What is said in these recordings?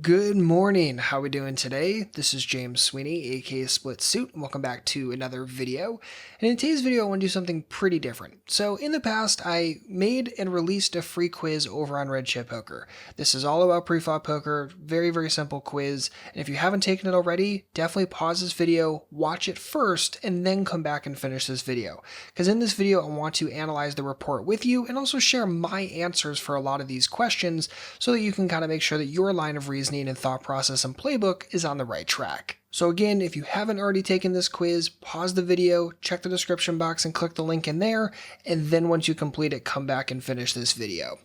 Good morning. How we doing today? This is James Sweeney, aka SplitSuit, and welcome back to another video. And in today's video, I want to do something pretty different. So in the past, I made and released a free quiz over on Red Chip Poker. This is all about preflop poker, very simple quiz. And if you haven't taken it already, definitely pause this video, watch it first, and then come back and finish this video. Because in this video, I want to analyze the report with you and also share my answers for a lot of these questions so that you can kind of make sure that your line of reasoning and thought process and playbook is on the right track. So again, if you haven't already taken this quiz, pause the video, check the description box and click the link in there, and then once you complete it, come back and finish this video.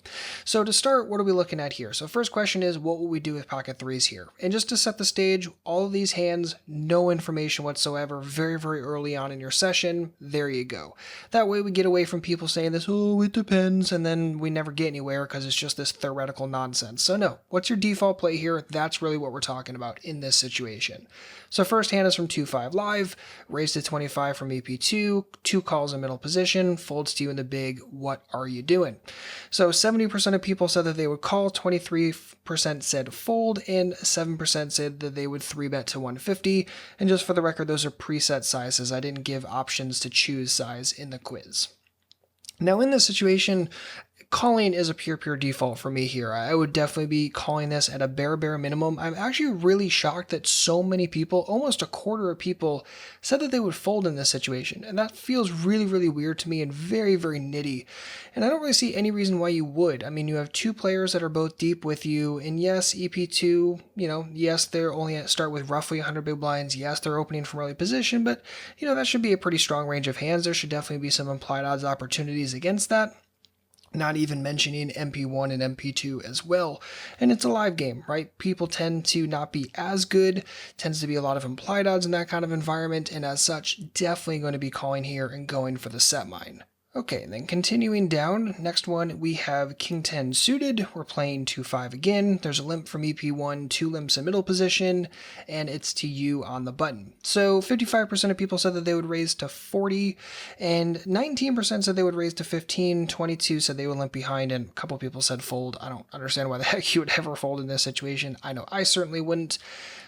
So to start, what are we looking at here? So first question is, what will we do with pocket threes here? And just to set the stage, all of these hands, no information whatsoever, very early on in your session, there you go. That way we get away from people saying this, oh, it depends, and then we never get anywhere because it's just this theoretical nonsense. So no, what's your default play here? That's really what we're talking about in this situation. So first hand is from 2-5 live, raised to 25 from EP2, 2 calls in middle position, folds to you in the big, what are you doing? So 70% of people said that they would call, 23% said fold, and 7% said that they would 3-bet to 150. And just for the record, those are preset sizes. I didn't give options to choose size in the quiz. Now in this situation, calling is a pure default for me here. I would definitely be calling this at a bare minimum. I'm actually really shocked that so many people, almost a quarter of people, said that they would fold in this situation. And that feels really weird to me and very nitty. And I don't really see any reason why you would. I mean, you have two players that are both deep with you. And yes, EP2, yes, they're only start with roughly 100 big blinds. Yes, they're opening from early position, but that should be a pretty strong range of hands. There should definitely be some implied odds opportunities against that. Not even mentioning MP1 and MP2 as well. And it's a live game, right? People tend to not be as good, tends to be a lot of implied odds in that kind of environment, and as such, definitely going to be calling here and going for the set mine. Okay, and then continuing down, next one we have King 10 suited. We're playing 2-5 again. There's a limp from EP1, 2 limps in middle position, and it's to you on the button. So 55% of people said that they would raise to 40, and 19% said they would raise to 15, 22 said they would limp behind, and a couple people said fold. I don't understand why the heck you would ever fold in this situation. I know I certainly wouldn't.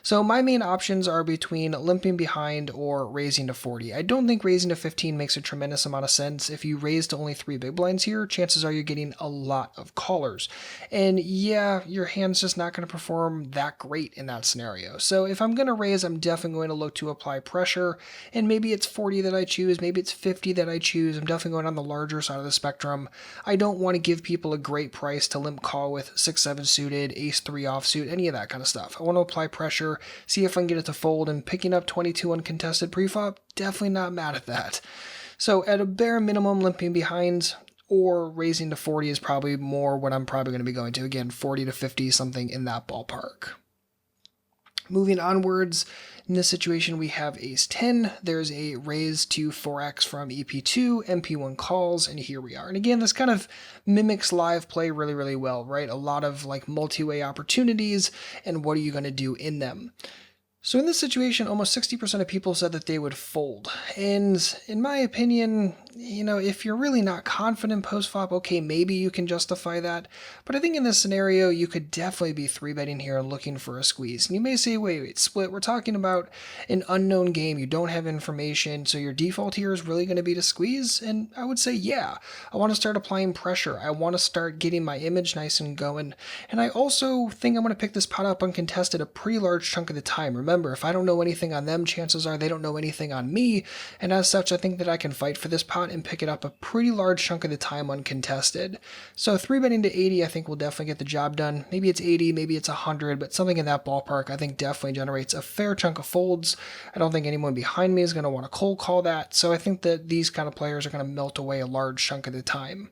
So my main options are between limping behind or raising to 40. I don't think raising to 15 makes a tremendous amount of sense. If you raise to only 3 big blinds here, chances are you're getting a lot of callers. And yeah, your hand's just not going to perform that great in that scenario. So if I'm going to raise, I'm definitely going to look to apply pressure. And maybe it's 40 that I choose, maybe it's 50 that I choose. I'm definitely going on the larger side of the spectrum. I don't want to give people a great price to limp call with 6-7 suited, ace-3 offsuit, any of that kind of stuff. I want to apply pressure, see if I can get it to fold, and picking up 22 uncontested preflop, definitely not mad at that. So at a bare minimum, limping behind or raising to 40 is probably more what I'm probably going to be going to. Again, 40 to 50, something in that ballpark. Moving onwards, in this situation we have ace 10, there's a raise to 4x from EP2, MP1 calls, and here we are. And again, this kind of mimics live play really well, right? A lot of like multi-way opportunities, and what are you going to do in them? So in this situation, almost 60% of people said that they would fold. And in my opinion, if you're really not confident post-flop, okay, maybe you can justify that. But I think in this scenario, you could definitely be 3-betting here and looking for a squeeze. And you may say, wait, Split, we're talking about an unknown game. You don't have information, so your default here is really going to be to squeeze? And I would say, yeah. I want to start applying pressure. I want to start getting my image nice and going. And I also think I'm going to pick this pot up uncontested a pretty large chunk of the time. Remember, if I don't know anything on them, chances are they don't know anything on me, and as such, I think that I can fight for this pot and pick it up a pretty large chunk of the time uncontested. So 3-betting to 80, I think will definitely get the job done. Maybe it's 80, maybe it's 100, but something in that ballpark I think definitely generates a fair chunk of folds. I don't think anyone behind me is going to want to cold call that, so I think that these kind of players are going to melt away a large chunk of the time.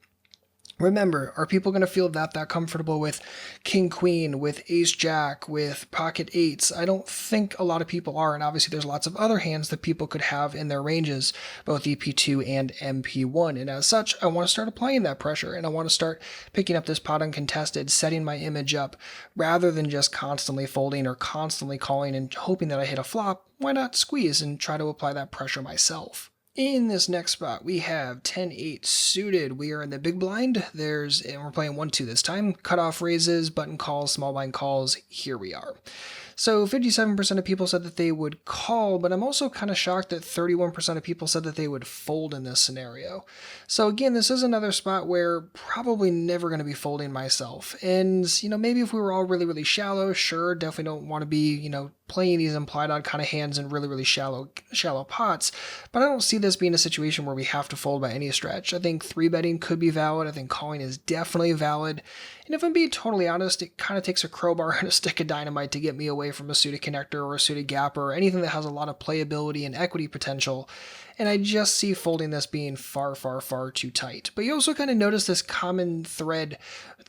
Remember, are people going to feel that comfortable with king queen, with ace jack, with pocket eights? I don't think a lot of people are, and obviously there's lots of other hands that people could have in their ranges, both EP2 and MP1, and as such, I want to start applying that pressure, and I want to start picking up this pot uncontested, setting my image up, rather than just constantly folding or constantly calling and hoping that I hit a flop. Why not squeeze and try to apply that pressure myself? In this next spot, we have 10-8 suited. We are in the big blind. And we're playing 1-2 this time. Cutoff raises, button calls, small blind calls. Here we are. So 57% of people said that they would call, but I'm also kind of shocked that 31% of people said that they would fold in this scenario. So again, this is another spot where probably never going to be folding myself. And, maybe if we were all really, really shallow, sure, definitely don't want to be, playing these implied odd kind of hands in really, really shallow pots. But I don't see this being a situation where we have to fold by any stretch. I think 3-betting could be valid. I think calling is definitely valid. And if I'm being totally honest, it kind of takes a crowbar and a stick of dynamite to get me away from a suited connector or a suited gapper or anything that has a lot of playability and equity potential. And I just see folding this being far, far, far too tight. But you also kind of notice this common thread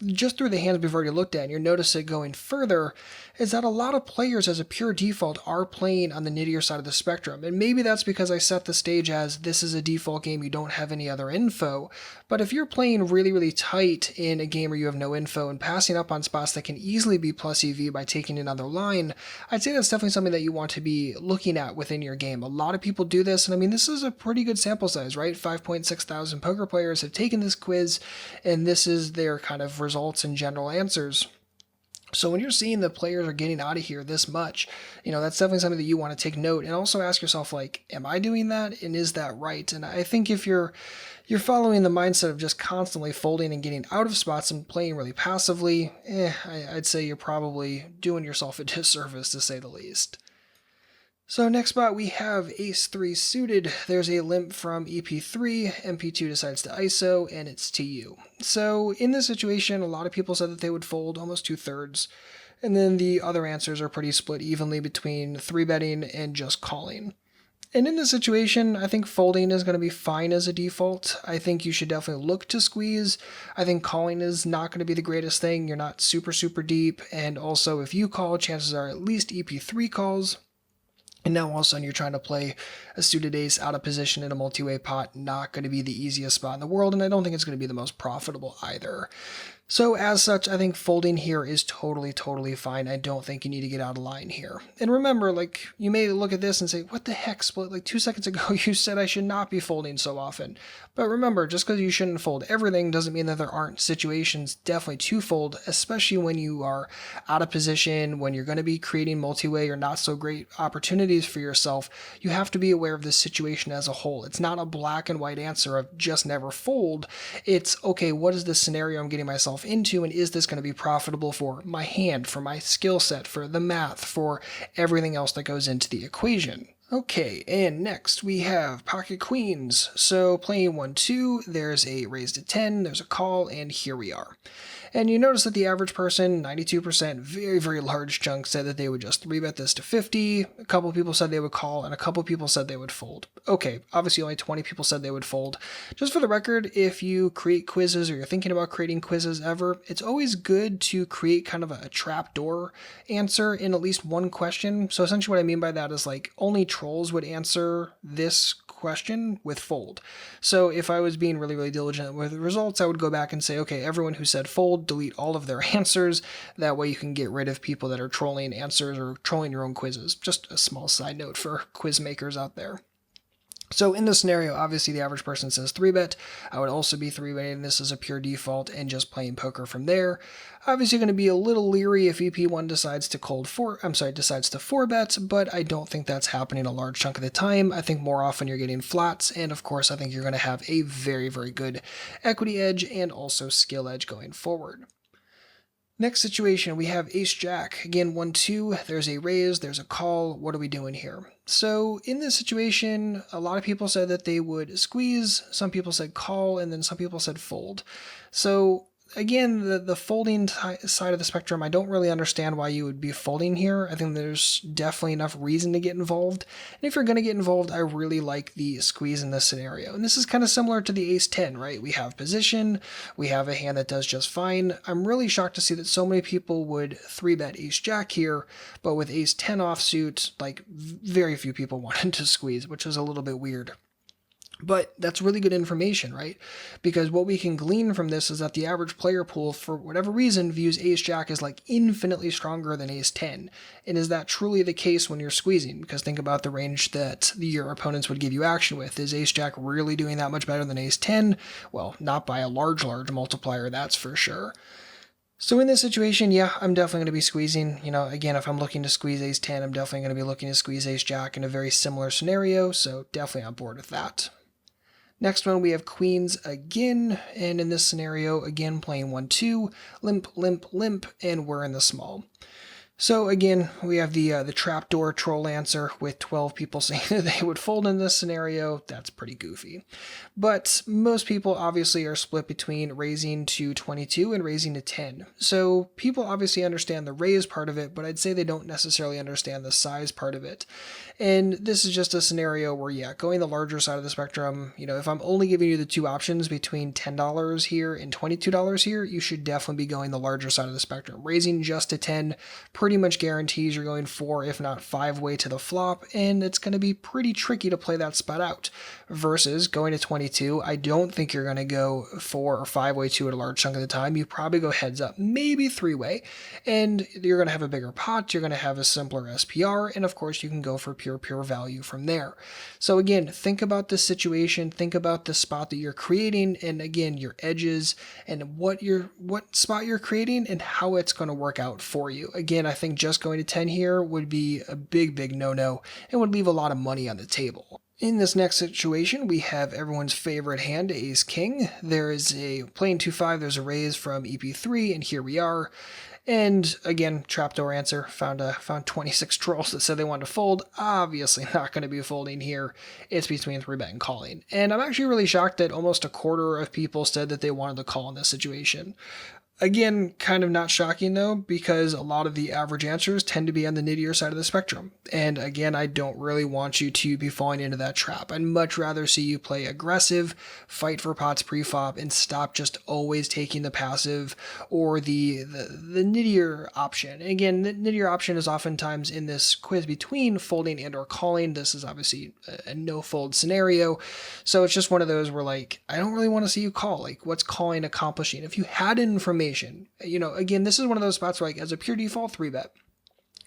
just through the hands we've already looked at, and you notice it going further, is that a lot of players as a pure default are playing on the nittier side of the spectrum. And maybe that's because I set the stage as this is a default game, you don't have any other info. But if you're playing really, really tight in a game where you have no info and passing up on spots that can easily be plus EV by taking another line, I'd say that's definitely something that you want to be looking at within your game. A lot of people do this, and I mean, this is a pretty good sample size, right? 5.6 thousand poker players have taken this quiz, and this is their kind of results and general answers. So when you're seeing the players are getting out of here this much, that's definitely something that you want to take note and also ask yourself, like, am I doing that? And is that right? And I think if you're following the mindset of just constantly folding and getting out of spots and playing really passively, I'd say you're probably doing yourself a disservice, to say the least. So next spot we have ace-3 suited. There's a limp from EP3, MP2 decides to ISO, and it's to you. So in this situation, a lot of people said that they would fold, almost 2/3, and then the other answers are pretty split evenly between 3-betting and just calling. And in this situation, I think folding is going to be fine as a default. I think you should definitely look to squeeze. I think calling is not going to be the greatest thing. You're not super, super deep, and also if you call, chances are at least EP3 calls. And now all of a sudden you're trying to play a suited ace out of position in a multi-way pot, not going to be the easiest spot in the world, and I don't think it's going to be the most profitable either. So as such, I think folding here is totally, totally fine. I don't think you need to get out of line here. And remember, you may look at this and say, what the heck, Split? 2 seconds ago you said I should not be folding so often. But remember, just because you shouldn't fold everything doesn't mean that there aren't situations definitely to fold, especially when you are out of position, when you're going to be creating multi-way or not so great opportunities for yourself. You have to be aware of this situation as a whole. It's not a black and white answer of just never fold. It's, okay, what is the scenario I'm getting myself into, and is this going to be profitable for my hand, for my skill set, for the math, for everything else that goes into the equation? Okay, and next we have pocket queens. So playing 1-2, there's a raise to 10, there's a call, and here we are. And you notice that the average person, 92%, very, very large chunk, said that they would just 3-bet this to 50. A couple people said they would call, and a couple people said they would fold. Okay, obviously only 20 people said they would fold. Just for the record, if you create quizzes or you're thinking about creating quizzes ever, it's always good to create kind of a trapdoor answer in at least one question. So essentially what I mean by that is only trolls would answer this question with fold. So if I was being really, really diligent with the results, I would go back and say, okay, everyone who said fold, delete all of their answers. That way you can get rid of people that are trolling answers or trolling your own quizzes. Just a small side note for quiz makers out there. So in this scenario, obviously the average person says 3-bet. I would also be 3-betting this as a pure default and just playing poker from there. Obviously going to be a little leery if EP1 decides to 4-bet, but I don't think that's happening a large chunk of the time. I think more often you're getting flats, and of course I think you're going to have a very, very good equity edge and also skill edge going forward. Next situation, we have ace-jack. Again, 1-2, there's a raise, there's a call. What are we doing here? So in this situation, a lot of people said that they would squeeze, some people said call, and then some people said fold. So again, the folding side of the spectrum, I don't really understand why you would be folding here. I think there's definitely enough reason to get involved. And if you're going to get involved, I really like the squeeze in this scenario. And this is kind of similar to the ace-10, right? We have position, we have a hand that does just fine. I'm really shocked to see that so many people would 3-bet ace-jack here, but with ace-10 offsuit, very few people wanted to squeeze, which is a little bit weird. But that's really good information, right? Because what we can glean from this is that the average player pool, for whatever reason, views ace-jack as like infinitely stronger than ace-10. And is that truly the case when you're squeezing? Because think about the range that your opponents would give you action with. Is ace-jack really doing that much better than ace-10? Well, not by a large multiplier, that's for sure. So in this situation, yeah, I'm definitely going to be squeezing. Again, if I'm looking to squeeze ace-10, I'm definitely going to be looking to squeeze ace-jack in a very similar scenario, so definitely on board with that. Next one, we have queens again, and in this scenario, again, playing 1-2, limp, limp, limp, and we're in the small. So again, we have the trapdoor troll answer with 12 people saying that they would fold in this scenario. That's pretty goofy. But most people obviously are split between raising to 22 and raising to 10. So people obviously understand the raise part of it, but I'd say they don't necessarily understand the size part of it. And this is just a scenario where, yeah, going the larger side of the spectrum, if I'm only giving you the two options between $10 here and $22 here, you should definitely be going the larger side of the spectrum. Raising just to 10 pretty much guarantees you're going 4, if not 5 way to the flop, and it's going to be pretty tricky to play that spot out. Versus going to 22, I don't think you're going to go 4 or 5 way to it a large chunk of the time. You probably go heads up, maybe 3 way, and you're going to have a bigger pot, you're going to have a simpler SPR, and of course you can go for pure value from there. So again, think about this situation, think about the spot that you're creating, and again, your edges and what spot you're creating and how it's going to work out for you. Again, I think just going to 10 here would be a big no-no and would leave a lot of money on the table. In this next situation, we have everyone's favorite hand, ace-king. There is a playing 2-5, there's a raise from EP3, and here we are. And again, trapdoor answer, found 26 trolls that said they wanted to fold. Obviously not going to be folding here. It's between 3-bet and calling. And I'm actually really shocked that almost a quarter of people said that they wanted to call in this situation. Again, kind of not shocking though, because a lot of the average answers tend to be on the nittier side of the spectrum. And again, I don't really want you to be falling into that trap. I'd much rather see you play aggressive, fight for pots pre-flop, and stop just always taking the passive or the nittier option. And again, the nittier option is oftentimes in this quiz between folding and or calling. This is obviously a no-fold scenario. So it's just one of those where like, I don't really want to see you call. Like, what's calling accomplishing? If you had information, again, this is one of those spots where, like, as a pure default 3-bet,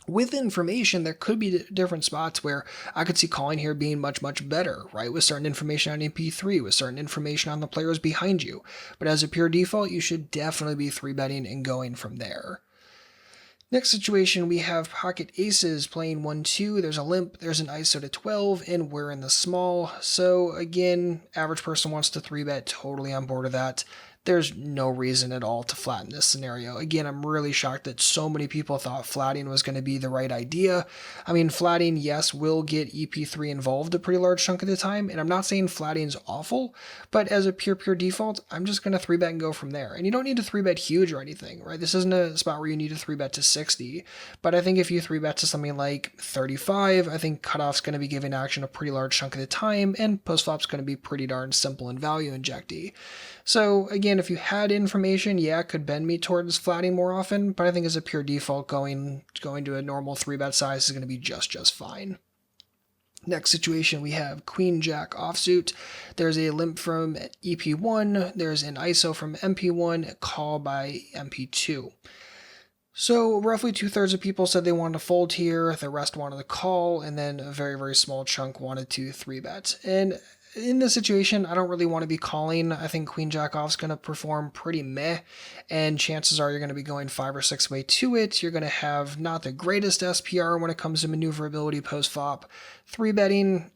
with information, there could be different spots where I could see calling here being much better, right? With certain information on MP3, with certain information on the players behind you. But as a pure default, you should definitely be 3-betting and going from there. Next situation, we have pocket aces playing 1-2. There's a limp, there's an ISO to 12, and we're in the small. So again, average person wants to 3-bet, totally on board with that. There's no reason at all to flatten this scenario. Again, I'm really shocked that so many people thought flatting was going to be the right idea. I mean, flatting, yes, will get EP3 involved a pretty large chunk of the time, and I'm not saying flatting's awful, but as a pure default, I'm just going to 3-bet and go from there. And you don't need to 3-bet huge or anything, right? This isn't a spot where you need to 3-bet to 60, but I think if you 3-bet to something like 35, I think cutoff's going to be giving action a pretty large chunk of the time, and postflop's going to be pretty darn simple and value injecty. So again, if you had information, yeah, it could bend me towards flatting more often, but I think as a pure default, going to a normal 3-bet size is going to be just fine. Next situation, we have Queen Jack offsuit. There's a limp from EP1, there's an ISO from MP1, a call by MP2. So roughly 2/3 of people said they wanted to fold here, the rest wanted to call, and then a very small chunk wanted to 3-bet. And in this situation, I don't really want to be calling. I think Queen Jack off's going to perform pretty meh, and chances are you're going to be going 5 or 6 way to it. You're going to have not the greatest SPR when it comes to maneuverability post-flop. 3-betting,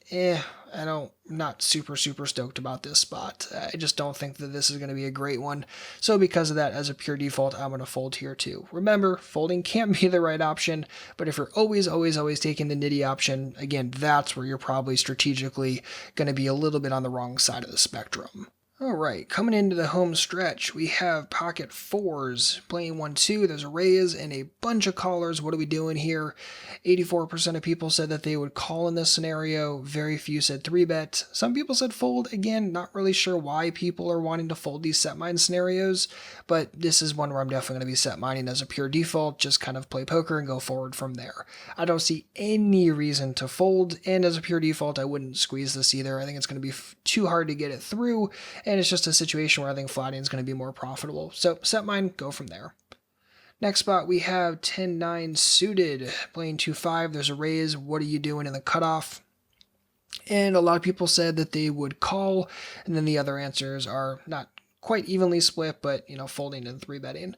I'm not super stoked about this spot. I just don't think that this is going to be a great one. So because of that, as a pure default, I'm going to fold here too. Remember, folding can't be the right option, but if you're always taking the nitty option, again, that's where you're probably strategically going to be a little bit on the wrong side of the spectrum. All right, coming into the home stretch, we have pocket fours playing 1-2. There's a raise and a bunch of callers. What are we doing here? 84% of people said that they would call in this scenario. Very few said 3-bet. Some people said fold. Again, not really sure why people are wanting to fold these set mine scenarios, but this is one where I'm definitely going to be set mining as a pure default. Just kind of play poker and go forward from there. I don't see any reason to fold, and as a pure default, I wouldn't squeeze this either. I think it's going to be too hard to get it through. And it's just a situation where I think flatting is going to be more profitable. So set mine, go from there. Next spot, we have 10-9 suited, playing 2-5. There's a raise. What are you doing in the cutoff? And a lot of people said that they would call, and then the other answers are not quite evenly split, but, folding and 3-betting.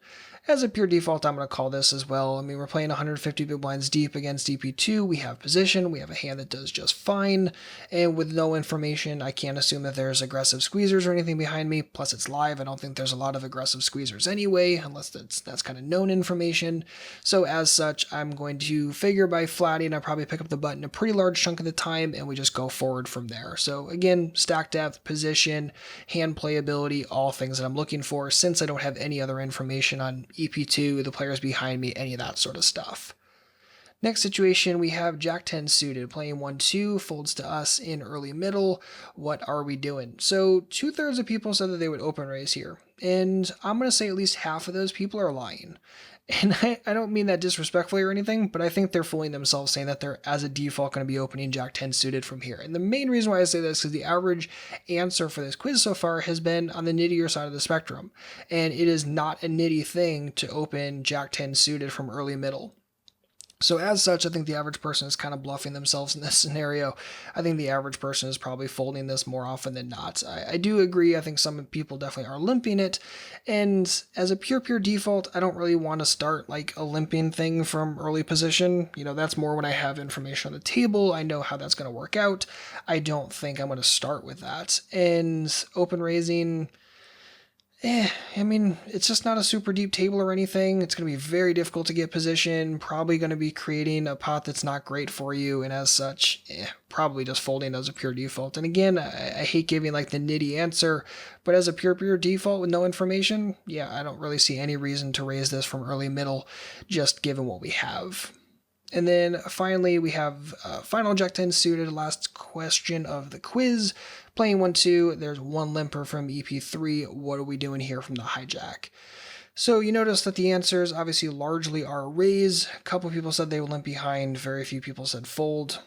As a pure default, I'm going to call this as well. I mean, we're playing 150 big blinds deep against DP2. We have position. We have a hand that does just fine. And with no information, I can't assume that there's aggressive squeezers or anything behind me. Plus, it's live. I don't think there's a lot of aggressive squeezers anyway, unless that's kind of known information. So as such, I'm going to figure by flatting, I probably pick up the button a pretty large chunk of the time, and we just go forward from there. So again, stack depth, position, hand playability, all things that I'm looking for, since I don't have any other information on EP2, the players behind me, any of that sort of stuff. Next situation, we have Jack 10 suited, playing 1-2, folds to us in early middle. What are we doing? So 2/3 of people said that they would open raise here, and I'm going to say at least half of those people are lying. And I don't mean that disrespectfully or anything, but I think they're fooling themselves saying that they're, as a default, going to be opening Jack 10 suited from here. And the main reason why I say this is the average answer for this quiz so far has been on the nittier side of the spectrum. And it is not a nitty thing to open Jack 10 suited from early middle. So as such, I think the average person is kind of bluffing themselves in this scenario. I think the average person is probably folding this more often than not. I do agree. I think some people definitely are limping it. And as a pure default, I don't really want to start like a limping thing from early position. That's more when I have information on the table. I know how that's going to work out. I don't think I'm going to start with that. And open raising, I mean, it's just not a super deep table or anything. It's going to be very difficult to get position, probably going to be creating a pot that's not great for you, and as such, probably just folding as a pure default. And again, I hate giving like the nitty answer, but as a pure default with no information, I don't really see any reason to raise this from early middle, just given what we have. And then finally, we have final Jack 10 suited, last question of the quiz. Playing 1-2, there's one limper from EP3. What are we doing here from the hijack? So you notice that the answers obviously largely are raise. A couple people said they would limp behind. Very few people said fold.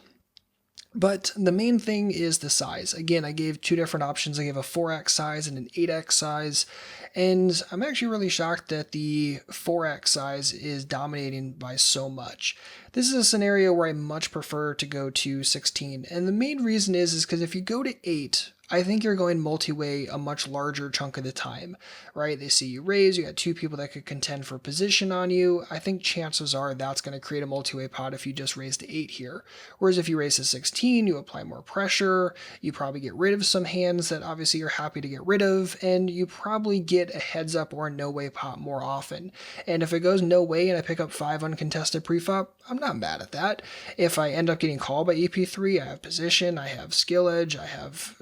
But the main thing is the size. Again, I gave two different options. I gave a 4x size and an 8x size. And I'm actually really shocked that the 4x size is dominating by so much. This is a scenario where I much prefer to go to 16. And the main reason is because if you go to 8, I think you're going multi-way a much larger chunk of the time, right? They see you raise, you got two people that could contend for position on you. I think chances are that's going to create a multi-way pot if you just raise to 8 here. Whereas if you raise to 16, you apply more pressure, you probably get rid of some hands that obviously you're happy to get rid of, and you probably get a heads up or a no-way pot more often. And if it goes no way and I pick up 5 uncontested preflop, I'm not mad at that. If I end up getting called by EP3, I have position, I have skill edge, I have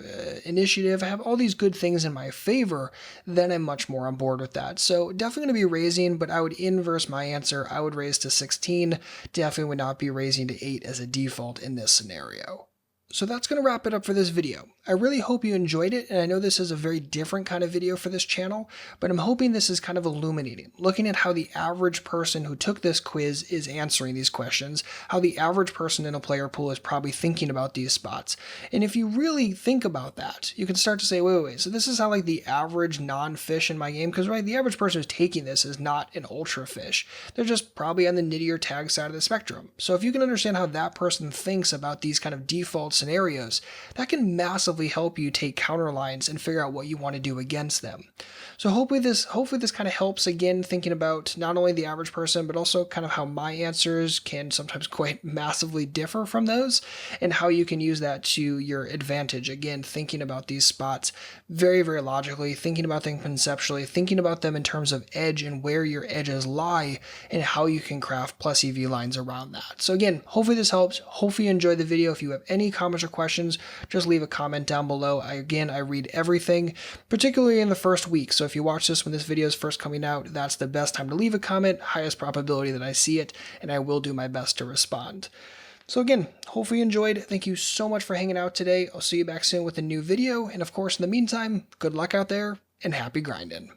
initiative, I have all these good things in my favor, then I'm much more on board with that. So definitely going to be raising, but I would inverse my answer. I would raise to 16, definitely would not be raising to 8 as a default in this scenario. So that's going to wrap it up for this video. I really hope you enjoyed it, and I know this is a very different kind of video for this channel, but I'm hoping this is kind of illuminating, looking at how the average person who took this quiz is answering these questions, how the average person in a player pool is probably thinking about these spots. And if you really think about that, you can start to say, wait, so this is how like the average non-fish in my game, because right, the average person who's taking this is not an ultra fish. They're just probably on the nittier tag side of the spectrum. So if you can understand how that person thinks about these kind of default scenarios, that can massively help you take counter lines and figure out what you want to do against them. So hopefully this kind of helps, again, thinking about not only the average person, but also kind of how my answers can sometimes quite massively differ from those, and how you can use that to your advantage. Again, thinking about these spots very, very logically, thinking about them conceptually, thinking about them in terms of edge and where your edges lie, and how you can craft plus EV lines around that. So again, hopefully this helps. Hopefully you enjoyed the video. If you have any comments comments or questions, just leave a comment down below. I read everything, particularly in the first week. So if you watch this when this video is first coming out, that's the best time to leave a comment, highest probability that I see it, and I will do my best to respond. So again, hopefully you enjoyed. Thank you so much for hanging out today. I'll see you back soon with a new video. And of course, in the meantime, good luck out there and happy grinding.